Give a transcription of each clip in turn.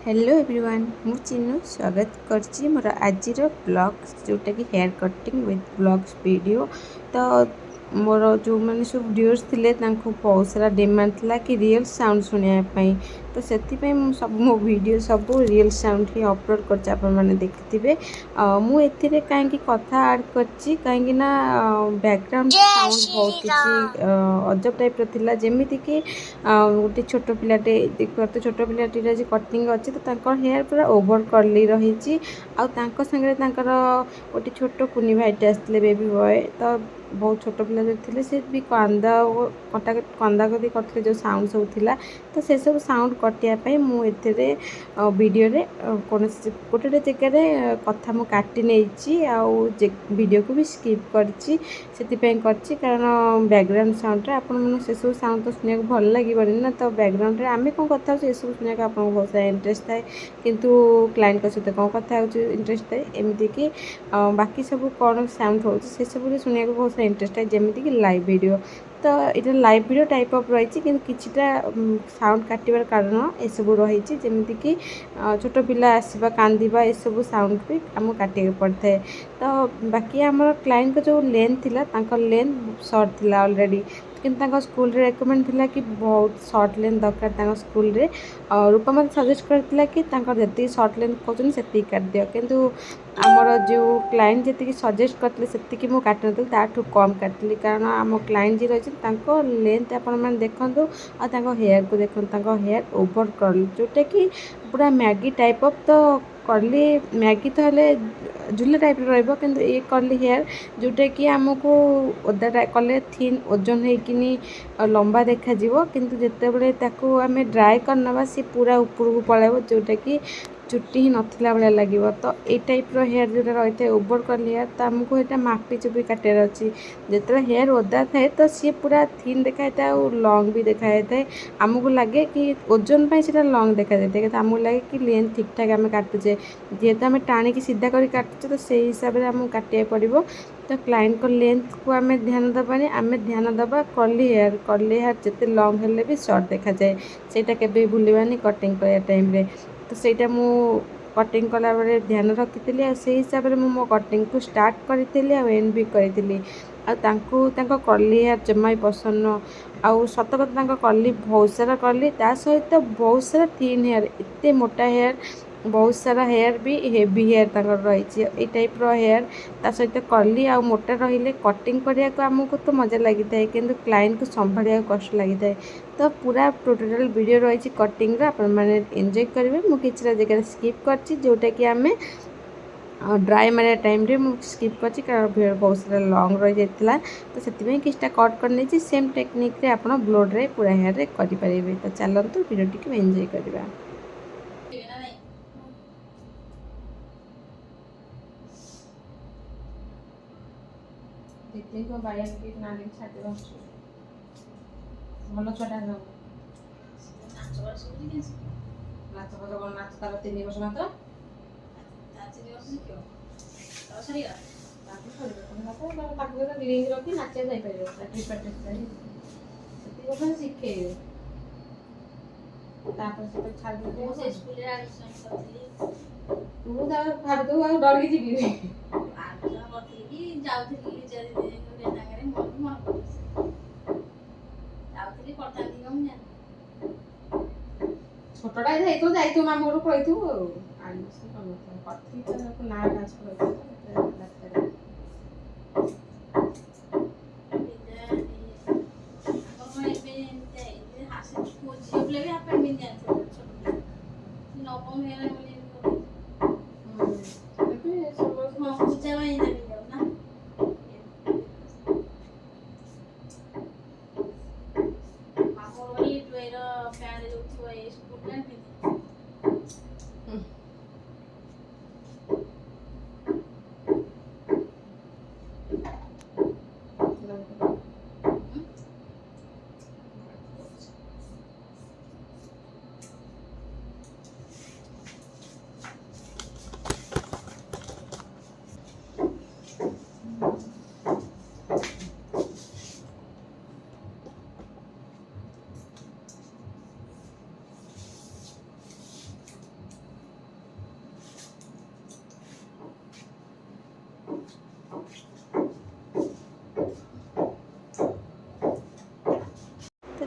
Hello everyone मु चिन्नु स्वागत करछि मोर आजिर ब्लॉग जोटा कि hair cutting with blogs video. तो मोर जो मैंने सब व्यूअर्स थिले तांको बहुत सारा डिमांड थिला कि रियल साउंड सुनिया पई। तो सेति पई सब मो वीडियो सब रियल साउंड ही अपलोड करछि आपन माने देखिथिबे। मु एथिरे काहे कि कथा ऐड करछि काहे कि ना बैकग्राउंड साउंड बहुत किछि अजब टाइप रो थिला जेमिति कि गोटे छोट पिलाटे देखो तो छोट पिलाटीर जे कटिंग अच्छे तो तांकर हेयर पूरा ओवर कर्ली रही संगे तांकर गोटे छोट कुनी भाईटे आसते बेबी बॉय तो बहुत छोट पिला थे से भी कटा कंदा कदी करते जो साउंड सब थिला। तो से सब साउंड कटियापाई मुझे वीडियो कौन गोटे गोटे जगह कथा मु काटी नहीं वीडियो को भी स्किप करछि कारण बैकग्राउंड साउंड आप से सब साउंड तो सुनिया भल लगे ना। तो बैकग्राउंड रे आमे कौन कथा ये सब सुनिया आपको बहुत सारा इंटरेस्ट थाए किंतु क्लाइंट सहित कौन कथा इंटरेस्ट थाए एमती कि बाकी सब कौन साउंड हो सब सुनिया बहुत सारा इंटरेस्ट थाए जमीती कि लाइव वीडियो। तो ये लाइव वीडियो टाइप ऑफ रही किछिटा साउंड काटिबार कारण ए सब रही जमीती कि छोट पिला आसवा कांदिबा ए सब साउंड भी आमको काटिया पड़ता है। तो बाकी आम क्लाइंट जो लेंथ थिला तांकर लेंथ शॉर्ट थिला ऑलरेडी कि स्कूल रे रेकमेंड थिला कि बहुत शॉर्ट लेंथ दरकार स्कूल रे। रूपा मत सजेस्ट करथिला कि जी शॉर्ट लेंथ कहते से काट दियो किंतु आमर जो क्लाइंट जी सजेस्ट करते से मुझे काटि नी ताठू कम काटली कारण आम क्लाइंट जी रही लेंथ आपण मैंने देखूँ और हेयर को देखो हेयर ओवर कर्ल जोटा कि पूरा मैगी टाइप ऑफ तो कर्ली मैगी तो हेले झुला टाइप रही किंतु ये कर्ली हेयर जोटा कि आमको ओदा कले थिन ओजन होकिनी लंबा देखा किंतु जिते बड़े आम ड्राए करना सी पूरा ऊपर को पलैब जोटा कि चुट्टी ही नथिला भाया लगे। तो ये टाइप रो हेयर जोटा रही है ओवर कर्ल हेयर तो आमको यहाँ मापी चुपी काटार अच्छी जो हेयर ओदा थाए तो सी पूरा थिन देखा था और लंग भी देखा था। आमको लगे कि ओजन पर सीटा लंग देखा जाए कि आमको लगे कि लेंथ ठीक ठाक आम काटुचे जेहेतु आम टाणी सीधा कर काटुचे तो से हिसाब से आमको काटिया पड़ो। तो क्लाइंट को लेंथ को आम ध्यान दबानी आम ध्यान दबा कर्ली हेयर जिते लंग हेले भी शॉर्ट देखा जाए सेटा केबे भूलवानी कटिंग कर टाइम रे। तो सेटा मु कटिंग कला बेले ध्यान रखी से हिसाब से मो कटिंग को स्टार्ट करी आ एंड भी करी कर्ली हेयर जमा ही पसंद न आउ सत कथा कर्ली बहुत सारा कर्ली ता सहित बहुत सारा थिन हेयर एत मोटा हेयर बहुत सारा हेयर भी हेवी हेयर रही ये टाइप रो हेयर ता सहित कर्ली आ मोटा रही कटिंग करने को आमको तो मजा लगी था किंतु क्लाइंट को संभाल कष्ट लगी था। तो पूरा टोटल वीडियो रही कटिंग मैंने एंजॉय करेंगे मुझे किसी जगह स्किप कर जोटा कि आम ड्राए मारे टाइम रे मुझे स्किप कर कारण बहुत सारा लंग रही जाता तो से किसी कट कर सेम टेक्निक रे आप ब्लोड रे पूरा हेयर रे करेंगे। तो चलतु वीडियो टी एंजॉय करवा। भल छुआ नाच तार 3 वर्ष मात्र लिंक रखी नाचा जापर शिखे तू भाव डर जी छोटा तो मामू घर पलू ना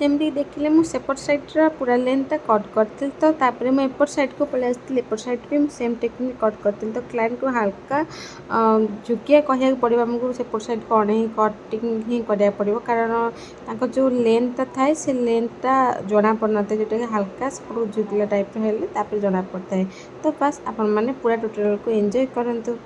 जमी देखिले मुझे सेपट साइड्र पूरा लेंथटा कट करती तो तापर मुझे एपट साइड को पलि आसती एपट साइड भी सेम टेक्निक कट करती तो क्लाइंट को हल्का झुकिया कहया पड़ो आमको सेपट साइड को अणे कटिंग ही करा पड़ो कारण जो लेंथटा थाए से लेंथटा जना पड़ना था जोटा कि हल्का सेपट झुकिला टाइप हेल्ले जना पड़ता है। तो बस आपण मैंने पूरा ट्यूटोरियल को एंजॉय करंतु।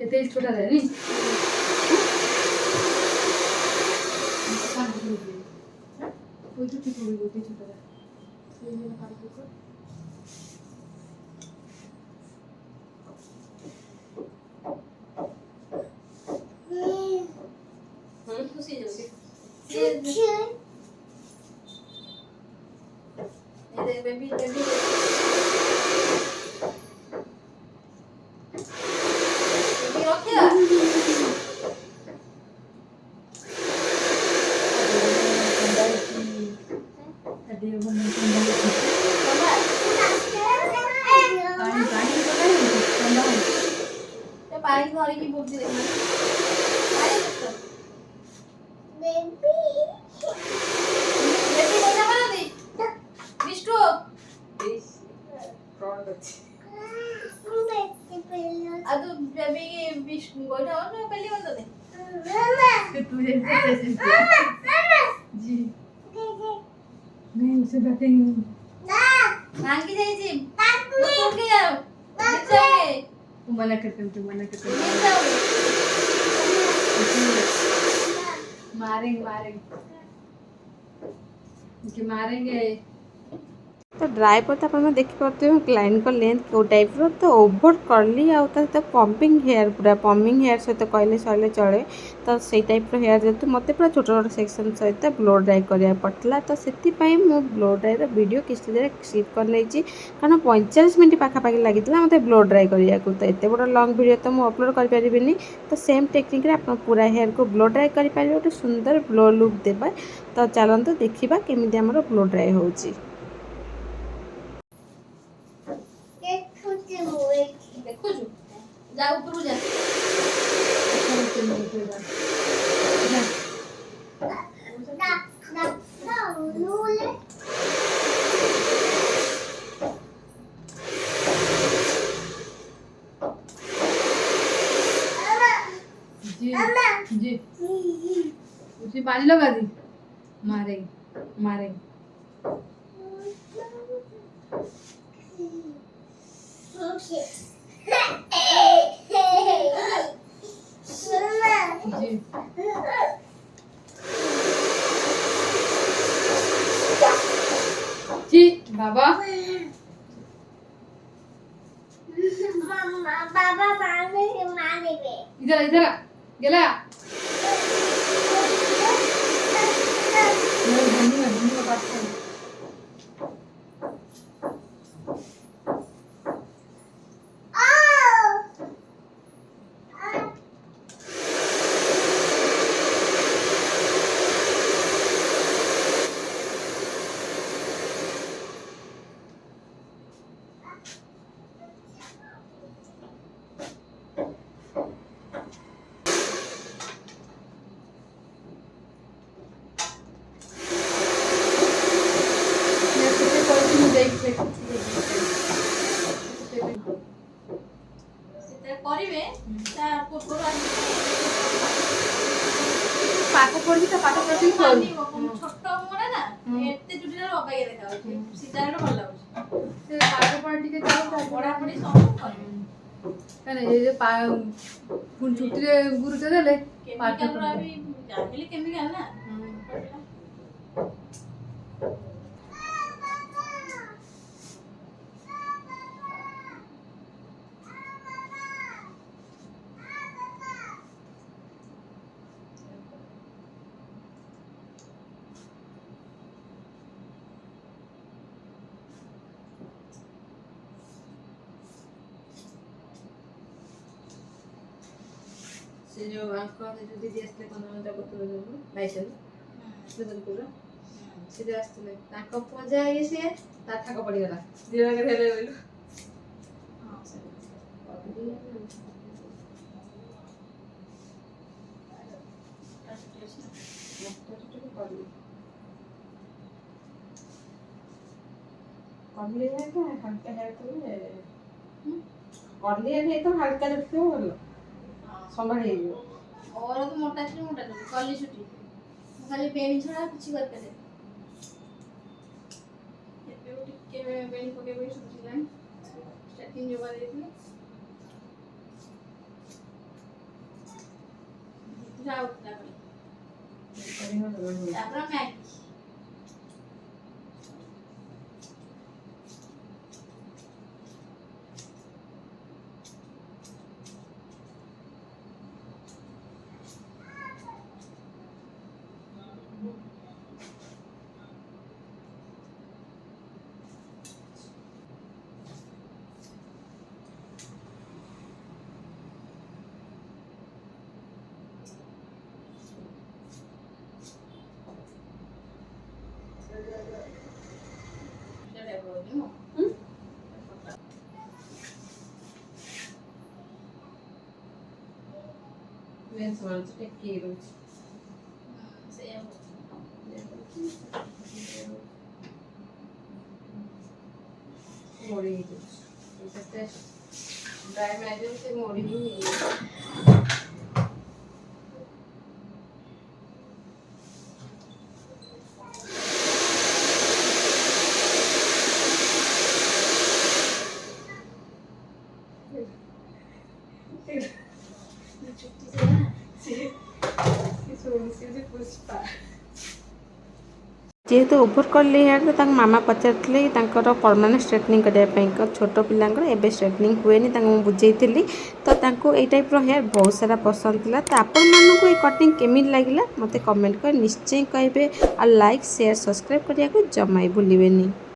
तेज छोटा है नहीं कोई तो ठीक होगी रोटी छोटा है ये मेरा काम को खुशी जल्दी ये देख बेबी बेबी पानी धरी की बुद्धि देखना बेबी बेबी बोला बना दे बिस्टू फ्रॉड अच्छी अब बेबी की बिस्टू गोइठा और ना पहले बता दे मामा तू जैसे जी नहीं उसे बैठेंगे मांग की जाइए जी उठ के जाओ नीचे तू मना करते मारेंगे तो ड्राई पर तो आप देखिपे क्लाइंट को लेंथ कौ टाइप रो तो ओभर कर्ली आउ तो पंपिंग हेयर पूरा पंपिंग हेयर सहित कहले सैले चले तो से टाइप हेयर जेहतु मत पूरा छोट छोट सेक्शन सहित ब्लो ड्राई करा पड़ता तो से मो ब्लो ड्राई वीडियो किसी जगह स्किप कर नहीं कारण 45 मिनट पाखापाखि लगी मत ब्लो ड्राई करने को तो एत बड़ लंग वीडियो तो मुझे अपलोड करें तो सेम टेक्निक आप पूरा हेयर को ब्लो ड्राई करेंगे गोटे सुंदर ब्लो लुक देवा। तो चलते देखा केमी आम ब्लो ड्राई होची। देखो जो जा ऊपर जा जी जी उसे पानी लगा दी मारे मारे जी बाबा बाबा मारेंगे इधर इधर गेला ପାଠ ପଢିକି ତା ପାଠ ପଢିକି ମାନିବ ଛୋଟ ମୁହଁରେ ନା ଏତେ ଚୁଟିଟା ଅବାଗିଆ ଦେଖାଯାଉଛି ସିଧାରେ ଭଲ ଲାଗୁଛି ସେ ପାଠ ପଢା ଟିକେ ଯାଉ ପଢାପଢି ସବୁ କରିବେ କାହିଁକି ଏ ଯେ ପୁଣି ଛୁଟିରେ ଗୁରୁତ୍ୱ ଦେଲେ ପାଠ କେମିକାଲ ପଢିବେ। ବି ଯାହେଲେ କେମିକାଲ ନା ସେ ଯୋଉ ଆଙ୍କ ସେ ଯୋଉ ଦିଦି ଆସିଥିଲେ କନ୍ଧମାଳ ଜଗତପୁର ଯୋଉ ଲାଇସେନ୍ସ ଜଗତପୁର ସେ ଯୋଉ ଆସିଥିଲେ ତାଙ୍କ ପୁଅ ଯାହା ଇଏ ସିଏ ତା ଥାକ ପଡିଗଲା ଦି ଜଣ ହେଲେ ବୋଇଲୁ କଲି ହାଲକା ହେଇଥିଲେ କଲି ତ ହାଲକା ଦେଖିଥିବ ଭଲ ସମ୍ଭାଳି ହେଇଯିବ ମୋର ତ ମୋଟା ଚୁଟି କଲି ଚୁଟି ମୁଁ ଖାଲି ବେଣି ଛଡା କିଛି କରିପାରିବି ଏବେ ଟିକେ ବେଣି ପକେଇ ଶୁଖିଲାଣି ଷ୍ଟାର୍ଟିଂ ଯୋଗ ଦେଇଥିଲି ତାପରେ ମ୍ୟାଗି ଲେନ୍ସ ମାରୁଛି ଟେକି ରହୁଛି ମୋଡ଼ି ହେଇଯାଉଛି ଡ୍ରାଏ ମ୍ୟାଗ୍ ସେ ମୋଡ଼ି ହିଁ ହେଇଯାଉଛି ଯେହେତୁ ଓଭର କର୍ଲି ହେୟାର ତାଙ୍କ ମାମା ପଚାରିଥିଲେ ତାଙ୍କର ପରମାନେଣ୍ଟ ଷ୍ଟ୍ରେଟନିଂ କରିବା ପାଇଁ ଛୋଟ ପିଲାଙ୍କର ଏବେ ଷ୍ଟ୍ରେଟନିଂ ହୁଏନି ତାଙ୍କୁ ମୁଁ ବୁଝେଇଥିଲି ତ ତାଙ୍କୁ ଏଇ ଟାଇପ୍ର ହେୟାର ବହୁତ ସାରା ପସନ୍ଦ ଥିଲା ତ ଆପଣମାନଙ୍କୁ ଏଇ କଟିଂ କେମିତି ଲାଗିଲା ମୋତେ କମେଣ୍ଟ କରି ନିଶ୍ଚୟ କହିବେ ଆଉ ଲାଇକ୍ ସେୟାର ସବସ୍କ୍ରାଇବ୍ କରିବାକୁ ଜମା ଭୁଲିବେନି।